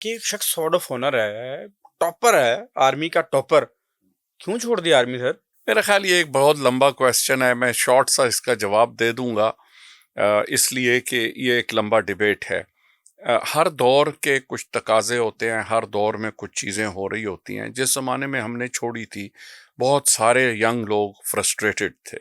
کہ ایک شخص سارڈ آف آنر ہے، ٹاپر ہے، آرمی کا ٹاپر، کیوں چھوڑ دیا آرمی سر؟ میرا خیال یہ ایک بہت لمبا کویسچن ہے، میں شارٹ سا اس کا جواب دے دوں گا، اس لیے کہ یہ ایک لمبا ڈیبیٹ ہے۔ ہر دور کے کچھ تقاضے ہوتے ہیں، ہر دور میں کچھ چیزیں ہو رہی ہوتی ہیں۔ جس زمانے میں ہم نے چھوڑی تھی، بہت سارے ینگ لوگ فرسٹریٹڈ تھے۔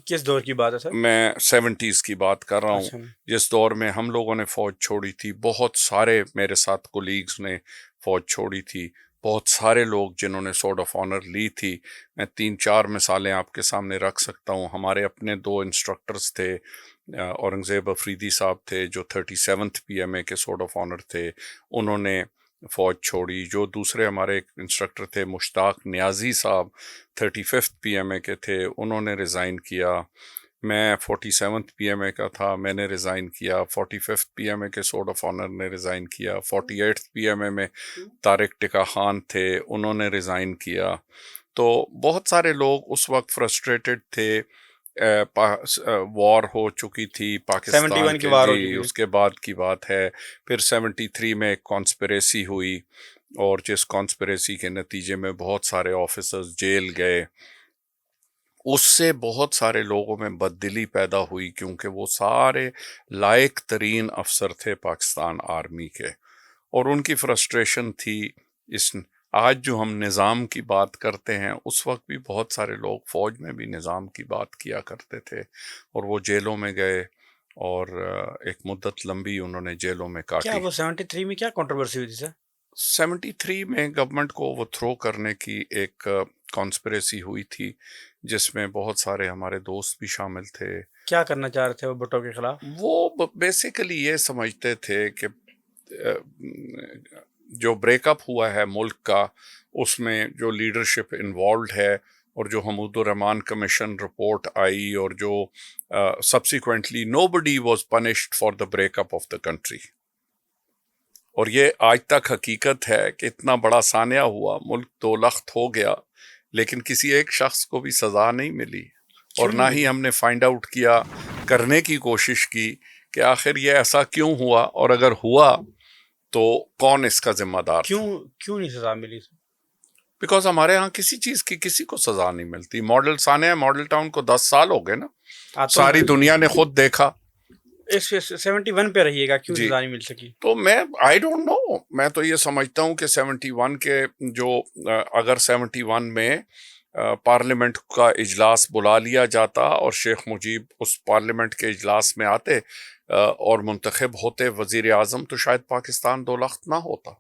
کس دور کی بات ہے سر؟ میں 70s کی بات کر رہا ہوں۔ اچھا، جس دور میں ہم لوگوں نے فوج چھوڑی تھی، بہت سارے میرے ساتھ کولیگز نے فوج چھوڑی تھی، بہت سارے لوگ جنہوں نے سورڈ آف آنر لی تھی۔ میں 3-4 مثالیں آپ کے سامنے رکھ سکتا ہوں۔ ہمارے اپنے 2 انسٹرکٹرز تھے، اورنگزیب افریدی صاحب تھے جو 37th PMA کے سورڈ آف آنر تھے، انہوں نے فوج چھوڑی۔ جو دوسرے ہمارے انسٹرکٹر تھے مشتاق نیازی صاحب 35th PMA کے تھے، انہوں نے ریزائن کیا۔ میں 47th PMA کا تھا، میں نے ریزائن کیا۔ 45th PMA کے سورڈ آف آنر نے ریزائن کیا۔ 48th PMA میں طارق ٹکا خان تھے، انہوں نے ریزائن کیا۔ تو بہت سارے لوگ اس وقت فرسٹریٹڈ تھے۔ وار ہو چکی تھی پاکستان 71 کی کے، وار ہو جی چکی تھی۔ اس کے بعد کی بات ہے۔ پھر 73 میں ایک کانسپریسی ہوئی، اور جس کانسپریسی کے نتیجے میں بہت سارے آفیسرز جیل گئے۔ اس سے بہت سارے لوگوں میں بددلی پیدا ہوئی، کیونکہ وہ سارے لائق ترین افسر تھے پاکستان آرمی کے، اور ان کی فرسٹریشن تھی۔ آج جو ہم نظام کی بات کرتے ہیں، اس وقت بھی بہت سارے لوگ فوج میں بھی نظام کی بات کیا کرتے تھے، اور وہ جیلوں میں گئے، اور ایک مدت لمبی انہوں نے جیلوں میں کیا کاٹی۔ وہ 73 میں کیا کنٹروورسی ہوئی تھی سر؟ 73 میں گورنمنٹ کو وہ تھرو کرنے کی ایک کانسپریسی ہوئی تھی، جس میں بہت سارے ہمارے دوست بھی شامل تھے۔ کیا کرنا چاہ رہے تھے وہ بھٹو کے خلاف؟ وہ بیسیکلی یہ سمجھتے تھے کہ جو بریک اپ ہوا ہے ملک کا، اس میں جو لیڈرشپ انوالوڈ ہے، اور جو حمود الرحمان کمیشن رپورٹ آئی، اور جو subsequently nobody was punished for the break up of the country. اور یہ آج تک حقیقت ہے کہ اتنا بڑا سانحہ ہوا، ملک 2 لخت ہو گیا، لیکن کسی ایک شخص کو بھی سزا نہیں ملی، اور نہ ہی ہم نے فائنڈ آؤٹ کرنے کی کوشش کی کہ آخر یہ ایسا کیوں ہوا، اور اگر ہوا تو کون اس کا ذمہ دار تھا۔ کیوں نہیں سزا ملی؟ بیکاز ہمارے ہاں کسی چیز کی کسی کو سزا نہیں ملتی۔ ماڈل سانحہ ماڈل ٹاؤن کو 10 سال ہو گئے نا، ساری دنیا نے خود دیکھا۔ 71 پہ رہیے گا، کیوں جی سزا نہیں مل سکی؟ تو آئی ڈونٹ نو، میں تو یہ سمجھتا ہوں کہ 71 کے جو اگر 71 میں پارلیمنٹ کا اجلاس بلا لیا جاتا، اور شیخ مجیب اس پارلیمنٹ کے اجلاس میں آتے اور منتخب ہوتے وزیر اعظم، تو شاید پاکستان 2 لخت نہ ہوتا۔